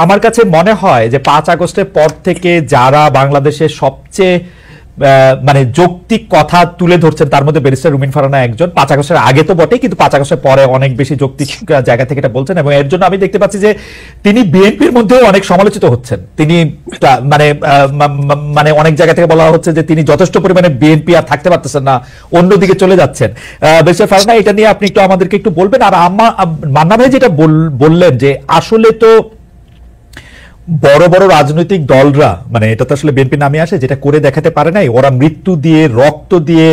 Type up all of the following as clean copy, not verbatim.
আমার কাছে মনে হয় যে 5 আগস্টের পর থেকে যারা বাংলাদেশের সবচেয়ে মানে যৌক্তিক কথা তুলে ধরছেন তার মধ্যে ব্যারিস্টার রুমিন ফারহানা একজন। 5 আগস্টের আগে তো বটে, কিন্তু 5 আগস্টের পরে অনেক বেশি যৌক্তিক জায়গা থেকে এটা বলছেন, এবং এর জন্য আমি দেখতে পাচ্ছি যে তিনি বিএনপির মধ্যেও অনেক সমালোচিত হচ্ছেন। তিনি মানে অনেক জায়গা থেকে বলা হচ্ছে যে তিনি যথেষ্ট পরিমাণে বিএনপি আর থাকতে পারতেছেন না, অন্যদিকে চলে যাচ্ছেন। ব্যারিস্টার ফারহানা, এটা নিয়ে আপনি একটু আমাদেরকে একটু বলবেন। আর মান্না ভাই যেটা বললেন যে আসলে তো বড় বড় রাজনৈতিক দলরা, মানে এটা তো আসলে বিএনপি নামে আসে, যেটা করে দেখাতে পারে নাই, ওরা মৃত্যু দিয়ে রক্ত দিয়ে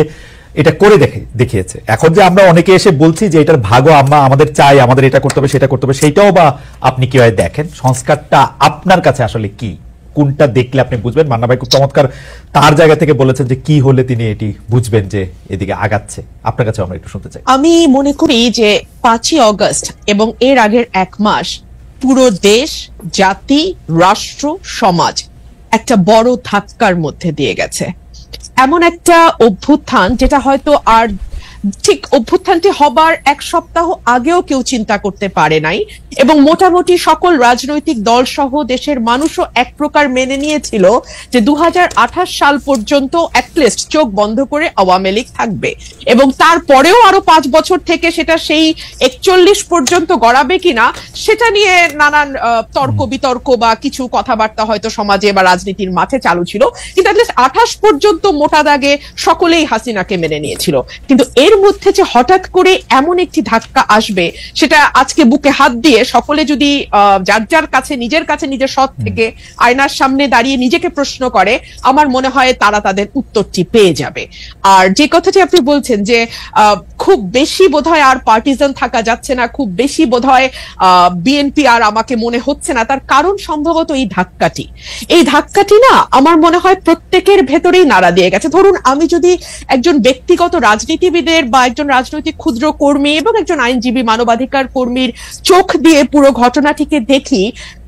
এটা করে দেখিয়েছে। এখন যে আমরা অনেকে এসে বলছি যে এটার ভাগও আমাদের চাই, আমাদের এটা করতে হবে সেটা করতে হবে, সেটাও বা আপনি কিভাবে দেখেন? সংস্কারটা আপনার কাছে আসলে কি, কোনটা দেখলে আপনি বুঝবেন? মান্না ভাই খুব চমৎকার তার জায়গা থেকে বলেছেন যে কি হলে তিনি এটি বুঝবেন যে এদিকে আগাচ্ছে। আপনার কাছে আমরা একটু শুনতে চাই। আমি মনে করি যে 5ই অগস্ট এবং এর আগের 1 মাস পুরো দেশ, জাতি, রাষ্ট্র, সমাজ একটা বড় ধাক্কার মধ্যে দিয়ে গেছে। এমন একটা অভ্যুত্থান যেটা হয়তো আর ঠিক অভ্যুত্থানটি হবার 1 সপ্তাহ আগেও কেউ চিন্তা করতে পারে নাই, এবং মোটামুটি সকল রাজনৈতিক দল সহ দেশের মানুষও এক প্রকার মেনে নিয়েছিল যে 2028 সাল পর্যন্ত অ্যাটলিস্ট চোখ বন্ধ করে আওয়ামী লীগ থাকবে, এবং তারপরেও আরো 5 বছর থেকে সেটা সেই 41 পর্যন্ত গড়াবে কিনা সেটা নিয়ে নানান তর্ক বিতর্ক বা কিছু কথাবার্তা হয়তো সমাজে বা রাজনীতির মাঠে চালু ছিল, কিন্তু অ্যাটলিস্ট 28 পর্যন্ত মোটা দাগে সকলেই হাসিনাকে মেনে নিয়েছিল। কিন্তু এর মধ্যে যে হঠাৎ করে এমন একটি ধাক্কা আসবে, সেটা আজকে বুকে হাত দিয়ে সকলে যদি যার যার কাছে নিজের সৎ থেকে আয়নার সামনে দাঁড়িয়ে নিজেকে প্রশ্ন করে, আমার মনে হয় তারা তাদের উত্তরটি পেয়ে যাবে। আর যে কথাটি আপনি বলছেন যে খুব বেশি বোধহয় আর পার্টিজান থাকা যাচ্ছে না, খুব বেশি বোধহয় বিএনপি আর আমাকে মনে হচ্ছে না, তার কারণ সম্ভবত এই ধাক্কাটি না আমার মনে হয় প্রত্যেকের ভেতরেই নাড়া দিয়ে গেছে। ধরুন, আমি যদি একজন ব্যক্তিগত রাজনীতিবিদের বা একজন রাজনৈতিক ক্ষুদ্র কর্মী এবং একজন আইনজীবী মানবাধিকার কর্মীর চোখ দিয়ে পুরো ঘটনাটিকে দেখি,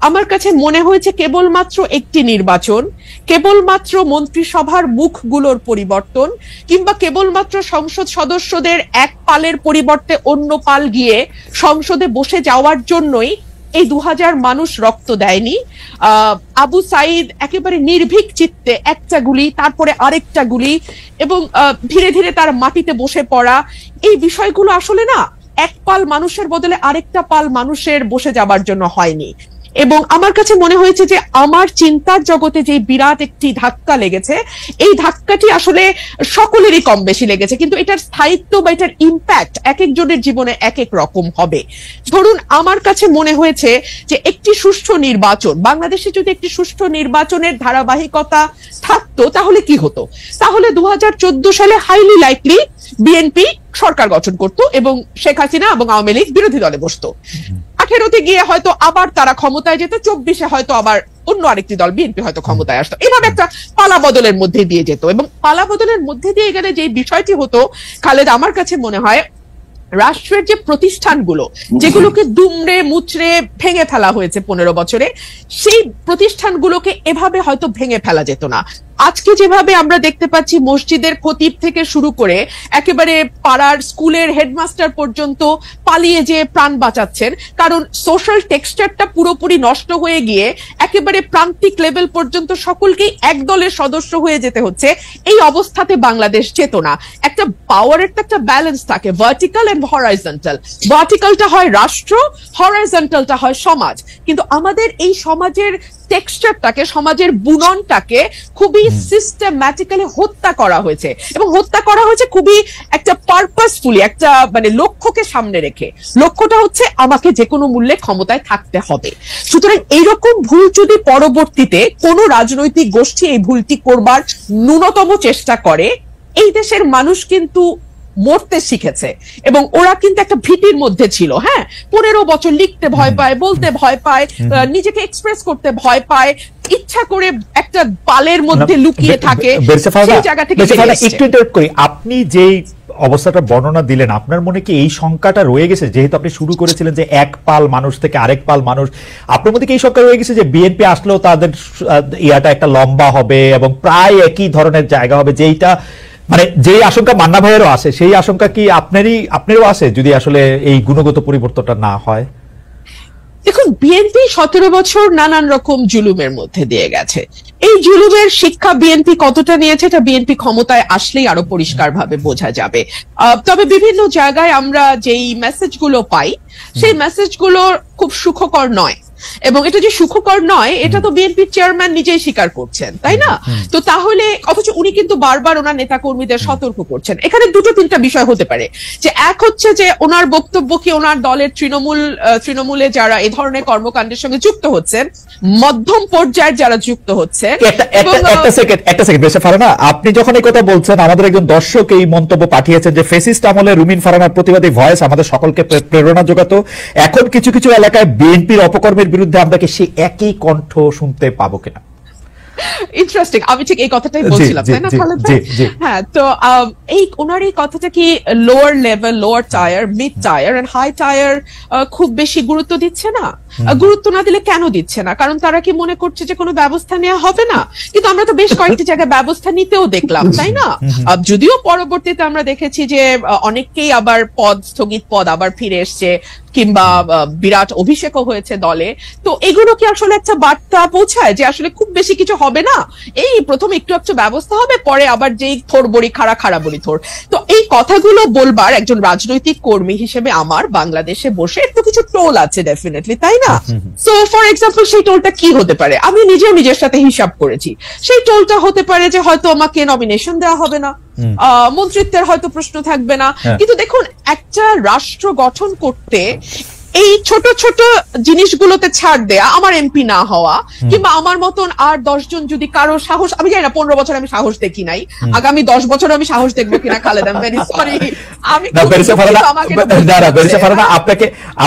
আমার কাছে মনে হয়েছে কেবলমাত্র একটি নির্বাচন, কেবলমাত্র মন্ত্রিসভার মুখগুলোর পরিবর্তন, কিংবা কেবলমাত্র সংসদ সদস্যদের এক পালের পরিবর্তে অন্য পাল গিয়ে সংসদে বসে যাওয়ার জন্যই এই 2000 মানুষ রক্ত দেয়নি। আবু সাইদ একেবারে নির্ভীক চিত্তে একটা গুলি, তারপরে আরেকটা গুলি, এবং ধীরে ধীরে তার মাটিতে বসে পড়া, এই বিষয়গুলো আসলে না এক পাল মানুষের বদলে আরেকটা পাল মানুষের বসে যাবার জন্য হয়নি। এবং আমার কাছে মনে হয়েছে যে আমার চিন্তার জগতে যে বিরাট একটি ধাক্কা লেগেছে, এই ধাক্কাটি আসলে সকলেরই কম বেশি লেগেছে, কিন্তু এটার স্থায়িত্ব বা এটার ইম্প্যাক্ট এক একজনের জীবনে এক এক রকম হবে। ধরুন, আমার কাছে মনে হয়েছে যে একটি সুষ্ঠু নির্বাচন, বাংলাদেশে যদি একটি সুষ্ঠু নির্বাচনের ধারাবাহিকতা থাকতো তাহলে কি হতো? তাহলে 2014 সালে হাইলি লাইকলি বিএনপি সরকার গঠন করত এবং শেখ হাসিনা এবং আওয়ামী লীগ বিরোধী দলে বসতো। 18-তে গিয়ে হয়তো আবার তারা ক্ষমতায় যেত, 24-এ হয়তো আবার অন্য আরেকটি দল বিএনপি হয়তো ক্ষমতায় আসতো। এভাবে একটা পালা বদলের মধ্যে দিয়ে যেত, এবং পালা বদলের মধ্যে দিয়ে গেলে যে বিষয়টি হতো খালেদ, আমার কাছে মনে হয় রাষ্ট্রের যে প্রতিষ্ঠানগুলো যেগুলোকে দুমড়ে মুচড়ে ভেঙে ফেলা হয়েছে 15 বছরে, সেই প্রতিষ্ঠানগুলোকে এভাবে হয়তো ভেঙে ফেলা যেত না। আজকে যেভাবে আমরা দেখতে পাচ্ছি মসজিদের খতিব থেকে শুরু করে একেবারে পাড়ার স্কুলের হেডমাস্টার পর্যন্ত পালিয়ে যে প্রাণ বাঁচাচ্ছেন, কারণ সোশ্যাল টেক্সচারটা পুরোপুরি নষ্ট হয়ে গিয়ে একেবারে প্রান্তিক লেভেল পর্যন্ত সকলকেই এক দলের সদস্য হয়ে যেতে হচ্ছে। এই অবস্থাতে বাংলাদেশ যেত না। একটা পাওয়ারের তো একটা ব্যালেন্স থাকে, ভার্টিক্যাল এন্ড হরাইজন্টাল। ভার্টিক্যালটা হয় রাষ্ট্র, হরাইজন্টালটা হয় সমাজ। কিন্তু আমাদের এই সমাজের টেক্সচারটাকে, সমাজের বুননটাকে খুবই সিস্টেম্যাটিক্যালি হত্যা করা হয়েছে, এবং হত্যা করা হয়েছে খুবই একটা পারপাসফুলি, একটা মানে লক্ষ্যকে সামনে রেখে। লক্ষ্যটা হচ্ছে আমাকে যে কোনো মূল্যে ক্ষমতায় থাকতে হবে। সুতরাং এইরকম ভুল যদি পরবর্তীতে কোনো রাজনৈতিক গোষ্ঠী এই ভুলটি করবার ন্যূনতম চেষ্টা করে, এই দেশের মানুষ কিন্তু মরতে শিখেছে, এবং ওরা কিন্তু একটা ভীতির মধ্যে ছিল। হ্যাঁ, 15 বছর লিখতে ভয় পায়, বলতে ভয় পায়, নিজেকে এক্সপ্রেস করতে ভয় পায়, ইচ্ছা করে একটা পালের মধ্যে লুকিয়ে থাকে। সেই জায়গা থেকে একটু ইন্টারাপ্ট করি, আপনি যেই অবস্থাটা বর্ণনা দিলেন, আপনার মনে কি এই সংখ্যাটা রয়ে গেছে? যেহেতু আপনি শুরু করেছিলেন যে এক পাল মানুষ থেকে আরেক পাল মানুষ, আপনার মধ্যে কি এই সংখ্যা রয়ে গেছে যে বিএনপি আসলেও তাদের ইয়াটা একটা লম্বা হবে এবং প্রায় একই ধরনের জায়গা হবে, যেইটা মানে যেই আশঙ্কা মান্না ভাইয়েরও আছে, সেই আশঙ্কা কি আপনারও আছে যদি আসলে এই গুণগত পরিবর্তনটা না হয়? দেখুন, বিএনপি 17 বছর নানান রকম জুলুমের মধ্যে দিয়ে গেছে। এই জুলুমের শিক্ষা বিএনপি কতটা নিয়েছে এটা বিএনপি ক্ষমতায় আসলেই আরো পরিষ্কারভাবে বোঝা যাবে। তবে বিভিন্ন জায়গায় আমরা যেই মেসেজগুলো পাই সেই মেসেজগুলো খুব সুখকর নয়, এবং এটা যে সুখকর নয় এটা তো বিএনপির চেয়ারম্যান নিজেই স্বীকার করছেন, তাই না? তো তাহলে অথচ উনি কিন্তু বারবার ওনার নেতা কর্মীদের সতর্ক করছেন। এখানে দুটো তিনটা বিষয় হতে পারে, যে এক হচ্ছে যে ওনার বক্তব্য কি ওনার দলের তৃণমূলে যারা এই ধরনের কর্মকাণ্ডের সঙ্গে যুক্ত হচ্ছেন, মধ্যম পর্যায়ের যারা যুক্ত হচ্ছে। একটা সেকেন্ড বেশি ফারানা, আপনি যখন এই কথা বলছেন, আমাদের একজন দর্শক এই মন্তব্য পাঠিয়েছেন যে ফেসিস্ট আমলে রুমিন ফারানার প্রতিবাদী ভয়েস আমাদের সকলকে প্রেরণা যোগাতো, এখন কিছু কিছু এলাকায় বিএনপির অপকর্মের বিরুদ্ধে আমরা কি সেই একই কণ্ঠ শুনতে পাবো কিনা? ইন্টারেস্টিং, আমি ঠিক এই কথাটাই বলছিলাম, তাই না খালেদ ভাই? হ্যাঁ, তো এই ওনার এই কথাটা কি lower level, lower tier, mid tier and high tier খুব বেশি গুরুত্ব দিচ্ছে না? গুরুত্ব না দিলে কেন দিচ্ছে না? কারণ তারা কি মনে করছে যে কোনো ব্যবস্থা নেওয়া হবে না? কিন্তু আমরা তো বেশ কয়েকটি জায়গায় ব্যবস্থা নিতেও দেখলাম, তাই না? যদিও পরবর্তীতে আমরা দেখেছি যে অনেককেই আবার স্থগিত পদ আবার ফিরে এসছে, কিংবা বিরাট অভিষেকও হয়েছে দলে। তো এগুলো কি আসলে একটা বার্তা পৌঁছায় যে আসলে খুব বেশি কিছু হবে না, এই প্রথম একটু একটু ব্যবস্থা হবে, পরে আবার যেই থোর বড়ি খাড়া বড়ি থোর? তো এই কথাগুলো বলবার একজন রাজনৈতিক কর্মী হিসেবে আমার বাংলাদেশে বসে একটু কিছু টোল আছে ডেফিনেটলি, তাই না? সো ফর এক্সাম্পল সেই টোলটা কি হতে পারে? আমি নিজেও নিজের সাথে হিসাব করেছি। সেই টোলটা হতে পারে যে হয়তো আমাকে নমিনেশন দেওয়া হবে না, মন্ত্রিত্বের হয়তো প্রশ্ন থাকবে না। কিন্তু দেখুন, একটা রাষ্ট্র গঠন করতে এই ছোট ছোট জিনিসগুলোতে ছাড় দেয়া, আমার এমপি না হওয়া, কিংবা আমার মতন আর 10 জন যদি কারো সাহস, আমি জানি না 15 বছর আমি সাহস দেখি নাই, আগামী 10 বছর আমি সাহস দেখবো কিনা খালেদ, আমি ভেরি সরি।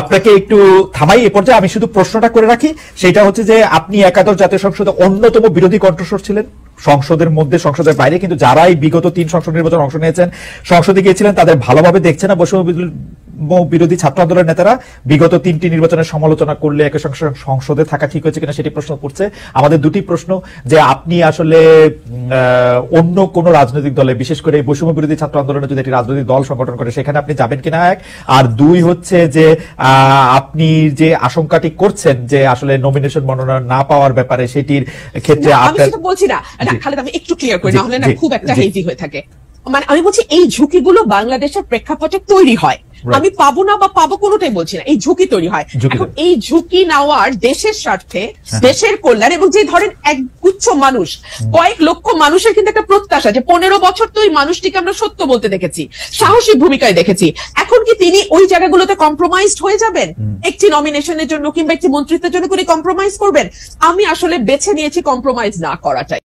আপনাকে একটু থামাই এ পর্যায়ে, আমি শুধু প্রশ্নটা করে রাখি, সেটা হচ্ছে যে আপনি একাদশ জাতীয় সংসদে অন্যতম বিরোধী কণ্ঠস্বর ছিলেন, সংসদের মধ্যে সংসদের বাইরে, কিন্তু যারাই বিগত 3 সংসদ নির্বাচন অংশ নিয়েছেন, সংসদে গিয়েছিলেন, তাদের ভালোভাবে দেখছে না বৈষম্য বিরোধী ছাত্র আন্দোলনের নেতারা বিগত 3টি নির্বাচনের সমালোচনা করলে একই সঙ্গে সংসদে থাকা ঠিক হয়েছে কিনা সেটি প্রশ্ন করছে। আমাদের দুটি প্রশ্ন, যে আপনি আসলে অন্য কোন রাজনৈতিক দলে, বিশেষ করে বৈষম্য বিরোধী ছাত্র আন্দোলনের যদি একটি রাজনৈতিক দল সংগঠন করে সেখানে আপনি যাবেন কিনা, এক। আর দুই হচ্ছে যে আপনি যে আশঙ্কাটি করছেন যে আসলে নমিনেশন মনোনয়ন না পাওয়ার ব্যাপারে, সেটির ক্ষেত্রে আমি সেটা বলছি না খালেদ, আমি একটু ক্লিয়ার করি, না হলে না খুব একটা হেজি হয়ে থাকে। মানে আমি বলছি এই ঝুঁকিগুলো বাংলাদেশের প্রেক্ষাপটে তৈরি হয়, আমি পাবো না বা পাবো কোনোটাই বলছি না, এই ঝুঁকি তৈরি হয়। এখন এই ঝুঁকি নেওয়ার দেশের স্বার্থে, দেশের কল্যাণ, এবং যে ধরেন এক গুচ্ছ মানুষ, কয়েক লক্ষ মানুষের কিন্তু একটা প্রত্যাশা যে 15 বছর তো ওই মানুষটিকে আমরা সত্য বলতে দেখেছি, সাহসী ভূমিকায় দেখেছি, এখন কি তিনি ওই জায়গাগুলোতে কম্প্রোমাইজড হয়ে যাবেন? একটি নমিনেশনের জন্য কিংবা একটি মন্ত্রিত্বের জন্য করে কম্প্রোমাইজ করবেন? আমি আসলে বেছে নিয়েছি কম্প্রোমাইজ না করাটাই।